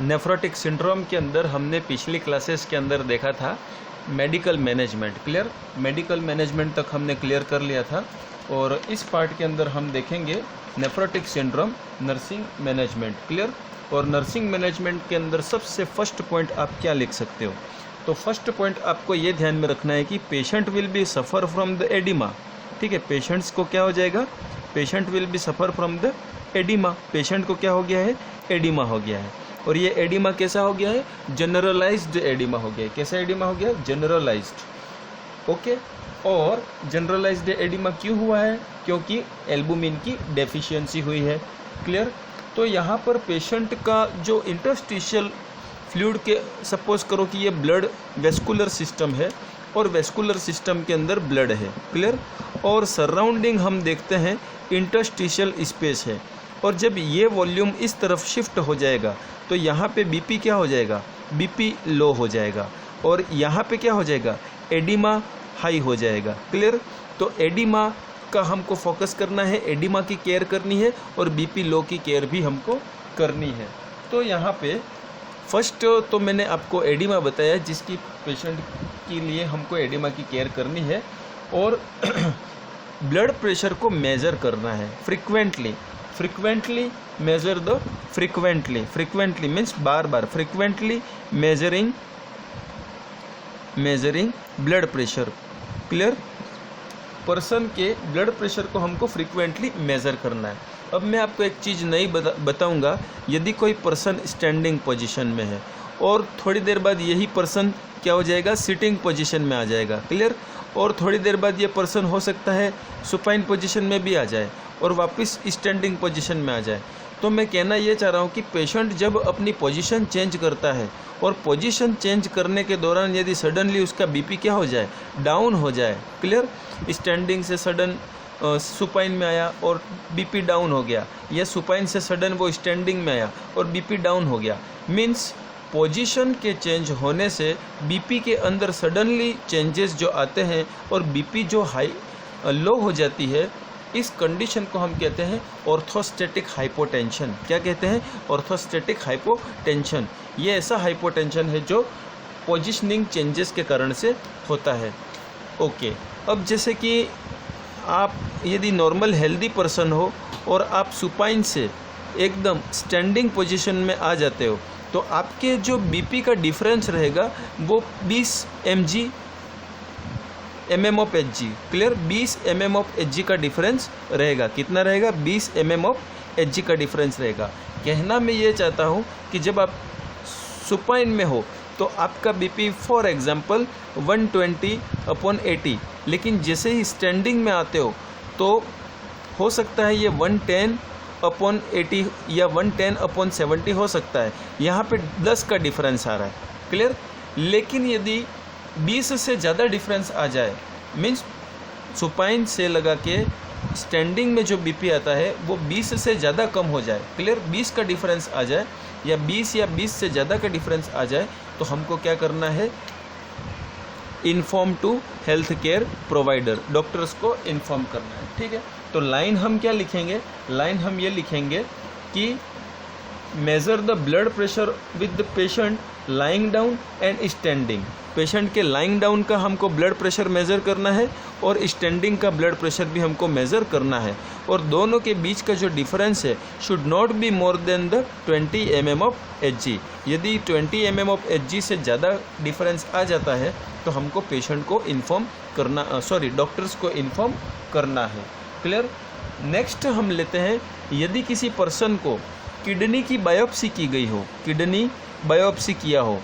Nephrotic syndrome के अंदर हमने पिछली क्लासेस के अंदर देखा था medical management. Clear, medical management तक हमने क्लियर कर लिया था और इस पार्ट के अंदर हम देखेंगे nephrotic syndrome nursing management. Clear, और नर्सिंग मैनेजमेंट के अंदर सबसे फर्स्ट पॉइंट आप क्या लिख सकते हो? तो फर्स्ट पॉइंट आपको ये ध्यान में रखना है कि patient will be suffer from the oedema. ठीक है, पेशेंट्स को क्या हो जाएगा? Patient will be suffer from the oedema. Patient को क्या हो गया है? एडिमा हो गया है। और ये एडिमा कैसा हो गया है? जनरलाइज्ड एडिमा हो गया है। कैसा एडिमा हो गया? जनरलाइज्ड। ओके, और जनरलाइज्ड एडिमा क्यों हुआ है? क्योंकि एल्बुमिन की डेफिशिएंसी हुई है। क्लियर, तो यहाँ पर पेशेंट का जो इंटरस्टिशियल फ्लूइड के, सपोज करो कि ये ब्लड वेस्कुलर सिस्टम है और वेस्कुलर सिस्टम के अंदर ब्लड है। क्लियर, और सराउंडिंग हम देखते हैं इंटरस्टिशियल स्पेस है, और जब ये वॉल्यूम इस तरफ शिफ्ट हो जाएगा तो यहाँ पे बीपी क्या हो जाएगा? बीपी लो हो जाएगा, और यहाँ पे क्या हो जाएगा? एडिमा हाई हो जाएगा। क्लियर, तो एडिमा का हमको फोकस करना है, एडिमा की केयर करनी है और बीपी लो की केयर भी हमको करनी है। तो यहाँ पे फर्स्ट तो मैंने आपको एडिमा बताया जिसकी पेशेंट के लिए हमको एडिमा की केयर करनी है, और ब्लड प्रेशर को मेज़र करना है frequently measure the frequently means बार बार frequently measuring blood pressure. Clear, person के ब्लड प्रेशर को हमको फ्रिक्वेंटली मेज़र करना है। अब मैं आपको एक चीज़ नई बताऊंगा। यदि कोई पर्सन स्टैंडिंग पोजीशन में है और थोड़ी देर बाद यही पर्सन क्या हो जाएगा? सिटिंग पोजीशन में आ जाएगा। क्लियर, और थोड़ी देर बाद ये पर्सन हो सकता है सुपाइन पोजीशन में भी आ जाए और वापस स्टैंडिंग पोजीशन में आ जाए। तो मैं कहना ये चाह रहा हूँ कि पेशेंट जब अपनी पोजीशन चेंज करता है और पोजीशन चेंज करने के दौरान यदि सडनली उसका बीपी क्या हो जाए? डाउन हो जाए। क्लियर, स्टैंडिंग से सडन सुपाइन में आया और बीपी डाउन हो गया, या सुपाइन से सडन वो स्टैंडिंग में आया और बीपी डाउन हो गया, मीन्स पोजीशन के चेंज होने से बीपी के अंदर सडनली चेंजेस जो आते हैं और बीपी जो हाई लो हो जाती है, इस कंडीशन को हम कहते हैं ऑर्थोस्टैटिक हाइपोटेंशन। क्या कहते हैं? Orthostatic hypotension. ये ऐसा हाइपोटेंशन है जो पोजीशनिंग चेंजेस के कारण से होता है। ओके, अब जैसे कि आप यदि नॉर्मल हेल्दी पर्सन हो और आप सुपाइन से एकदम स्टैंडिंग पोजीशन में आ जाते हो, तो आपके जो बीपी का डिफरेंस रहेगा वो 20 mm of Hg। Clear, 20 mm of Hg का डिफरेंस रहेगा। कितना रहेगा? 20 mm ऑफ Hg का डिफरेंस रहेगा। कहना मैं ये चाहता हूँ कि जब आप सुपाइन में हो तो आपका बीपी फॉर एग्जांपल 120/80, लेकिन जैसे ही स्टैंडिंग में आते हो तो हो सकता है ये 110/80 या 110/70 हो सकता है। यहाँ पे 10 का डिफरेंस आ रहा है। क्लियर, लेकिन यदि 20 से ज़्यादा डिफरेंस आ जाए, मीन्स सुपाइन से लगा के स्टैंडिंग में जो बीपी आता है वो 20 से ज़्यादा कम हो जाए, क्लियर, 20 का डिफरेंस आ जाए या 20 से ज़्यादा का डिफरेंस आ जाए, तो हमको क्या करना है? Inform to health care provider, doctors को इन्फॉर्म करना है। ठीक है, तो लाइन हम क्या लिखेंगे? लाइन हम ये लिखेंगे कि measure the blood pressure with the patient lying down and standing. Patient के लाइंग डाउन का हमको ब्लड प्रेशर मेज़र करना है और स्टैंडिंग का ब्लड प्रेशर भी हमको मेज़र करना है, और दोनों के बीच का जो डिफरेंस है should not be more than the 20 mm of Hg। यदि 20 mm ऑफ Hg से ज़्यादा डिफरेंस आ जाता है तो हमको पेशेंट को इन्फॉर्म करना, डॉक्टर्स को इन्फॉर्म करना है। क्लियर, नेक्स्ट हम लेते हैं, यदि किसी पर्सन को किडनी की बायोप्सी की गई हो, किडनी बायोप्सी किया हो,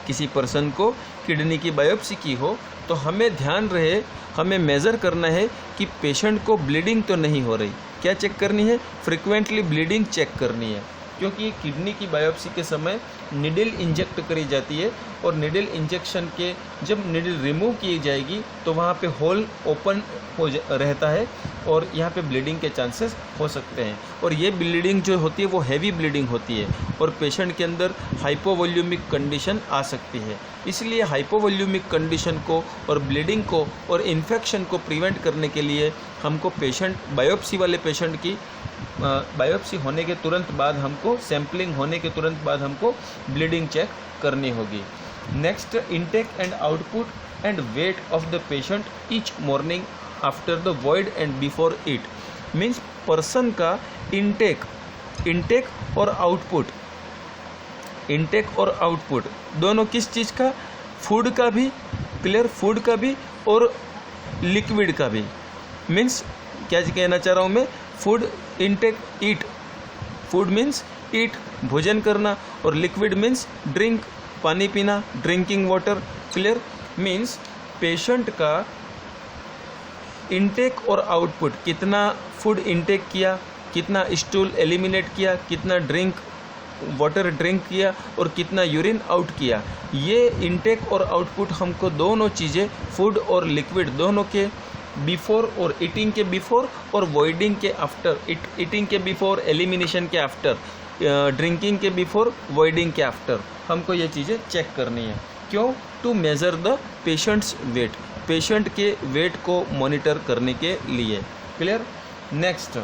किसी पर्सन को किडनी की बायोप्सी की हो, तो हमें ध्यान रहे, हमें मेज़र करना है कि पेशेंट को ब्लीडिंग तो नहीं हो रही। क्या चेक करनी है? फ्रिक्वेंटली ब्लीडिंग चेक करनी है, क्योंकि किडनी की बायोप्सी के समय निडल इंजेक्ट करी जाती है, और निडल इंजेक्शन के जब निडल रिमूव की जाएगी तो वहाँ पे होल ओपन रहता है और यहाँ पे ब्लीडिंग के चांसेस हो सकते हैं, और ये ब्लीडिंग जो होती है वो हैवी ब्लीडिंग होती है और पेशेंट के अंदर हाइपोवॉल्यूमिक कंडीशन आ सकती है। इसलिए हाइपोवॉल्यूमिक कंडीशन को और ब्लीडिंग को और इन्फेक्शन को प्रिवेंट करने के लिए हमको पेशेंट बायोप्सी वाले पेशेंट की बायोप्सी होने के तुरंत बाद हमको, सैम्पलिंग होने के तुरंत बाद हमको ब्लीडिंग चेक करनी होगी। Next, intake and output and weight of the patient each morning after the void and before eat. Means person का इनटेक और आउटपुट, इनटेक और आउटपुट दोनों किस चीज़ का, फूड का भी, क्लियर, फूड का भी और लिक्विड का भी। मीन्स क्या कहना चाह रहा हूँ मैं, फूड इनटेक, ईट, फूड मीन्स ईट, भोजन करना, और लिक्विड मीन्स ड्रिंक, पानी पीना, drinking water, clear. Means patient का इनटेक और आउटपुट, कितना फूड इनटेक किया, कितना स्टूल एलिमिनेट किया, कितना वाटर ड्रिंक किया और कितना यूरिन आउट किया, ये इनटेक और आउटपुट हमको दोनों चीज़ें, फूड और लिक्विड दोनों के बिफोर और ईटिंग के बिफोर और वॉइडिंग के आफ्टर, ईटिंग के बिफोर, एलिमिनेशन के आफ्टर, ड्रिंकिंग के बिफोर, वॉइडिंग के आफ्टर, हमको ये चीज़ें चेक करनी है। क्यों? To measure the patient's weight, patient के वेट को मॉनिटर करने के लिए, क्लियर। नेक्स्ट,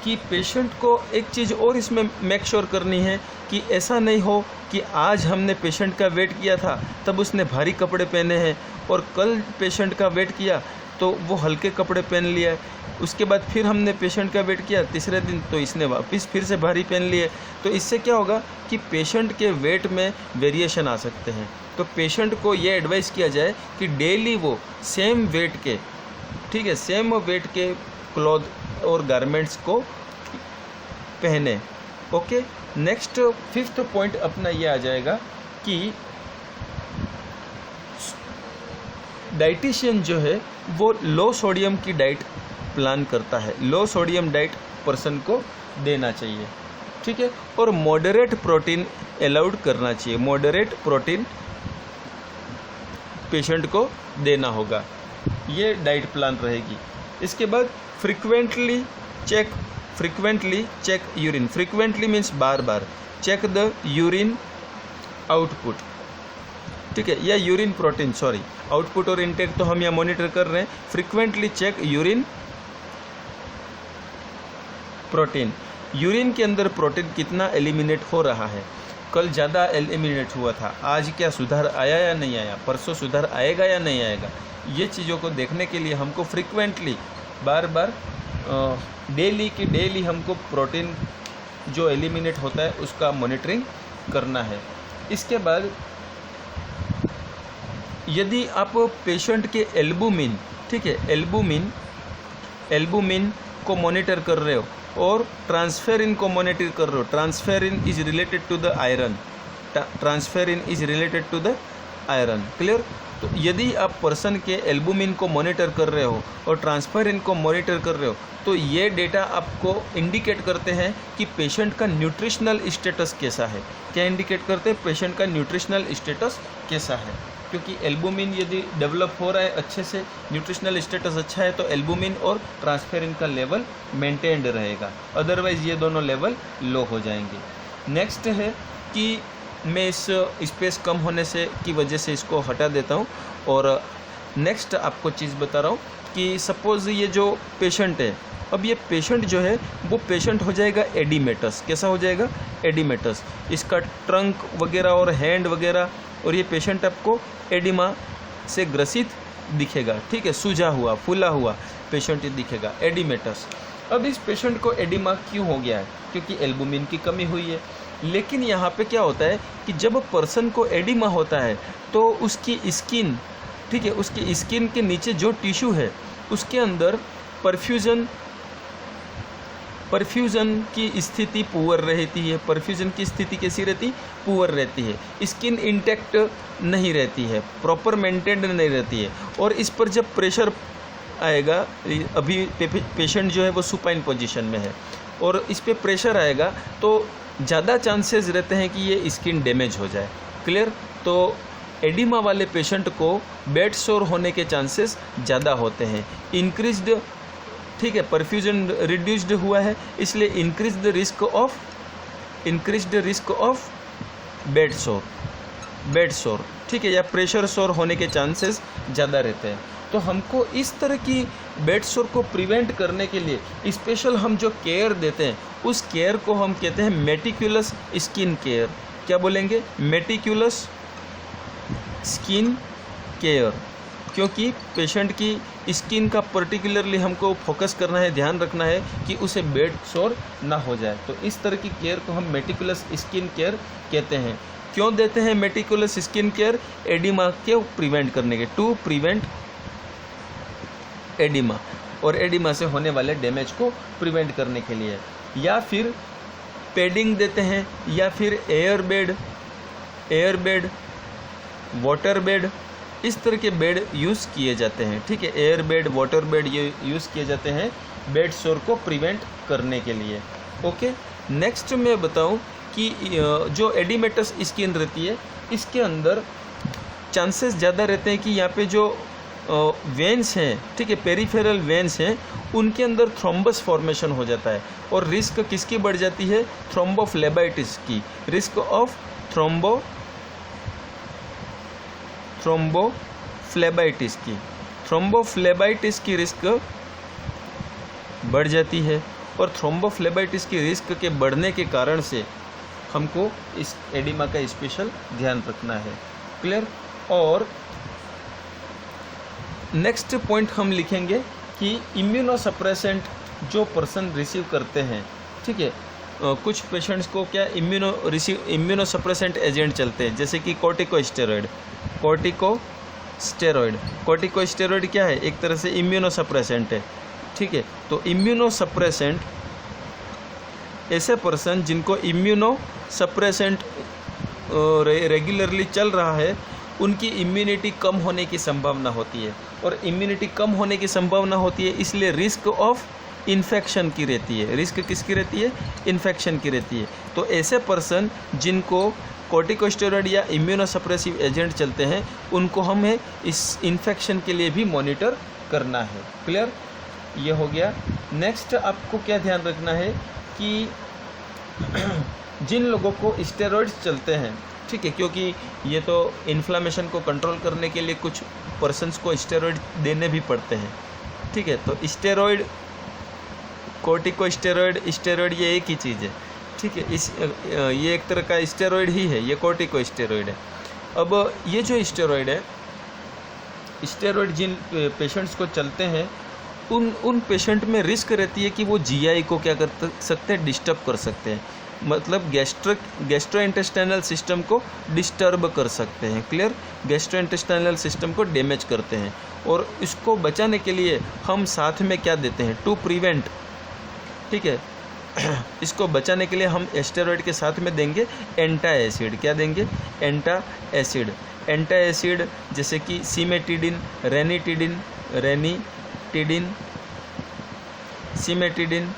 कि पेशेंट को एक चीज़ और इसमें मेक श्योर करनी है कि ऐसा नहीं हो कि आज हमने पेशेंट का वेट किया था तब उसने भारी कपड़े पहने हैं और कल पेशेंट का वेट किया तो वो हल्के कपड़े पहन लिया है, उसके बाद फिर हमने पेशेंट का वेट किया तीसरे दिन तो इसने वापस फिर से भारी पहन लिए। तो इससे क्या होगा कि पेशेंट के वेट में वेरिएशन आ सकते हैं। तो पेशेंट को ये एडवाइस किया जाए कि डेली वो सेम वेट के, ठीक है, सेम वेट के क्लॉथ और गारमेंट्स को पहने। ओके, नेक्स्ट 5th पॉइंट अपना ये आ जाएगा कि डाइटिशियन जो है वो लो सोडियम की डाइट प्लान करता है, लो सोडियम डाइट पर्सन को देना चाहिए, ठीक है, और मॉडरेट प्रोटीन अलाउड करना चाहिए, मॉडरेट प्रोटीन पेशेंट को देना होगा, ये डाइट प्लान रहेगी। इसके बाद frequently check urine, frequently means बार बार, चेक द यूरिन आउटपुट, ठीक है, या यूरिन प्रोटीन, सॉरी, आउटपुट और इनटेक तो हम यहाँ मॉनिटर कर रहे हैं। Frequently check urine protein, urine के अंदर प्रोटीन कितना एलिमिनेट हो रहा है, कल ज़्यादा एलिमिनेट हुआ था, आज क्या सुधार आया या नहीं आया, परसों सुधार आएगा या नहीं आएगा, ये चीज़ों को देखने के लिए हमको फ्रीक्वेंटली बार बार डेली की डेली हमको प्रोटीन जो एलिमिनेट होता है उसका मॉनिटरिंग करना है। इसके बाद यदि आप पेशेंट के एल्बुमिन, ठीक है, एल्बुमिन को मॉनिटर कर रहे हो और ट्रांसफेरिन को मॉनिटर कर रहे हो, transferrin is related to the iron, transferrin is related to the iron, clear. तो यदि आप पर्सन के एल्बुमिन को मॉनिटर कर रहे हो और ट्रांसफेरिन को मॉनिटर कर रहे हो तो ये डेटा आपको इंडिकेट करते हैं कि पेशेंट का न्यूट्रिशनल स्टेटस कैसा है। क्या इंडिकेट करते हैं? पेशेंट का न्यूट्रिशनल स्टेटस कैसा है, क्योंकि एल्बुमिन यदि डेवलप हो रहा है अच्छे से, न्यूट्रिशनल स्टेटस अच्छा है, तो एल्बुमिन और ट्रांसफेरिन का लेवल मेंटेन्ड रहेगा, अदरवाइज ये दोनों लेवल लो हो जाएंगे। नेक्स्ट है कि मैं इस स्पेस कम होने से की वजह से इसको हटा देता हूँ और नेक्स्ट आपको चीज़ बता रहा हूँ कि सपोज़ ये जो पेशेंट है, अब ये पेशेंट जो है वो पेशेंट हो जाएगा एडिमेटस। कैसा हो जाएगा? एडिमेटस। इसका ट्रंक वगैरह और हैंड वगैरह, और ये पेशेंट आपको एडिमा से ग्रसित दिखेगा, ठीक है, सूजा हुआ फूला हुआ पेशेंट ये दिखेगा, एडिमेटस। अब इस पेशेंट को एडिमा क्यों हो गया है? क्योंकि एल्बुमिन की कमी हुई है। लेकिन यहाँ पे क्या होता है कि जब पर्सन को एडिमा होता है तो उसकी स्किन, ठीक है, उसकी स्किन के नीचे जो टिश्यू है उसके अंदर परफ्यूजन की स्थिति पुअर रहती है। परफ्यूजन की स्थिति कैसी रहती? पुअर रहती है। स्किन इंटैक्ट नहीं रहती है, प्रॉपर मेंटेन्ड नहीं रहती है, और इस पर जब प्रेशर आएगा, अभी पेशेंट जो है वो सुपाइन पोजीशन में है और इस पर प्रेशर आएगा तो ज़्यादा चांसेस रहते हैं कि ये स्किन डैमेज हो जाए। क्लियर? तो एडिमा वाले पेशेंट को बेड सोर होने के चांसेस ज़्यादा होते हैं। इंक्रीज्ड, ठीक है, परफ्यूजन रिड्यूस्ड हुआ है इसलिए increase the risk of bed सोर, ठीक है, या प्रेशर सोर होने के चांसेस ज़्यादा रहते हैं। तो हमको इस तरह की बेड सोर को प्रिवेंट करने के लिए स्पेशल हम जो केयर देते हैं उस केयर को हम कहते हैं मेटिकुलस स्किन केयर। क्या बोलेंगे? मेटिकुलस स्किन केयर, क्योंकि पेशेंट की स्किन का पर्टिकुलरली हमको फोकस करना है, ध्यान रखना है कि उसे बेड सोर ना हो जाए। तो इस तरह की केयर को हम मेटिकुलस स्किन केयर कहते हैं। क्यों देते हैं मेटिकुलस स्किन केयर? एडिमा के प्रिवेंट करने के, टू प्रिवेंट एडिमा, और एडिमा से होने वाले डैमेज को प्रिवेंट करने के लिए। या फिर पैडिंग देते हैं, या फिर एयर बेड, वाटर बेड, इस तरह के बेड यूज़ किए जाते हैं। ठीक है, एयर बेड, वाटर बेड ये यूज़ किए जाते हैं बेड सोर को प्रिवेंट करने के लिए। ओके, नेक्स्ट मैं बताऊं कि जो एडिमेटस स्किन रहती है इसके अंदर चांसेस ज़्यादा रहते हैं कि यहाँ पे जो वेन्स हैं, ठीक है, पेरिफेरल वेन्स हैं, उनके अंदर थ्रोम्बस फॉर्मेशन हो जाता है और रिस्क किसकी बढ़ जाती है? थ्रोम्बोफ्लेबाइटिस की, रिस्क ऑफ थ्रोम्बोफ्लेबाइटिस की रिस्क बढ़ जाती है। और थ्रोम्बोफ्लेबाइटिस की रिस्क के बढ़ने के कारण से हमको इस एडिमा का स्पेशल ध्यान रखना है। क्लियर? और नेक्स्ट पॉइंट हम लिखेंगे कि इम्यूनोसप्रेसेंट जो पर्सन रिसीव करते हैं, ठीक है, कुछ पेशेंट्स को क्या इम्यूनोसप्रेसेंट एजेंट चलते हैं, जैसे कि कॉर्टिकोस्टेरॉइड क्या है? एक तरह से इम्यूनोसप्रेसेंट है। ठीक है, तो इम्यूनोसप्रेसेंट ऐसे पर्सन जिनको इम्यूनोसप्रेसेंट रेगुलरली चल रहा है उनकी इम्यूनिटी कम होने की संभावना होती है, और इम्यूनिटी कम होने की संभावना होती है इसलिए रिस्क ऑफ इन्फेक्शन की रहती है। रिस्क किसकी रहती है? इन्फेक्शन की रहती है। तो ऐसे पर्सन जिनको कॉर्टिकोस्टेरॉइड या इम्यूनोसप्रेसिव एजेंट चलते हैं उनको हमें इस इन्फेक्शन के लिए भी मॉनिटर करना है। क्लियर? ये हो गया। नेक्स्ट आपको क्या ध्यान रखना है कि जिन लोगों को स्टेरॉइड्स चलते हैं, ठीक है, क्योंकि ये तो इन्फ्लामेशन को कंट्रोल करने के लिए कुछ पर्सन्स को स्टेरॉइड देने भी पड़ते हैं। ठीक है, तो स्टेरॉइड, कॉर्टिकोस्टेरॉइड, स्टेरॉइड ये एक ही चीज़ है। ठीक है, ये एक तरह का स्टेरॉइड ही है, ये कॉर्टिकोस्टेरॉइड है। अब ये जो स्टेरॉइड है, स्टेरॉइड जिन पेशेंट्स को चलते हैं उन पेशेंट में रिस्क रहती है कि वो जीआई को क्या कर सकते हैं? डिस्टर्ब कर सकते हैं, मतलब गैस्ट्रोइंटेस्टाइनल सिस्टम को डिस्टर्ब कर सकते हैं। क्लियर? गैस्ट्रोइंटेस्टाइनल सिस्टम को डैमेज करते हैं, और इसको बचाने के लिए हम साथ में क्या देते हैं? To prevent. ठीक है, इसको बचाने के लिए हम स्टेरॉइड के साथ में देंगे एंटा एसिड। क्या देंगे? एंटा एसिड, जैसे कि सिमेटिडिन, सिमेटिडिन,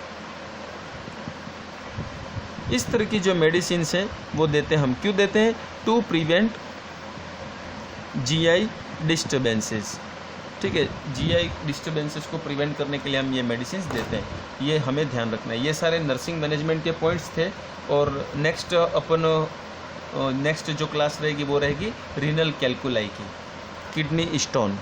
इस तरह की जो मेडिसिन्स हैं वो देते हैं हम। क्यों देते हैं? To prevent GI disturbances. ठीक है, जीआई डिस्टर्बेंसेस को प्रिवेंट करने के लिए हम ये मेडिसिन्स देते हैं। ये हमें ध्यान रखना है। ये सारे नर्सिंग मैनेजमेंट के पॉइंट्स थे, और नेक्स्ट जो क्लास रहेगी वो रहेगी रीनल कैल्कुलाई की, किडनी स्टोन।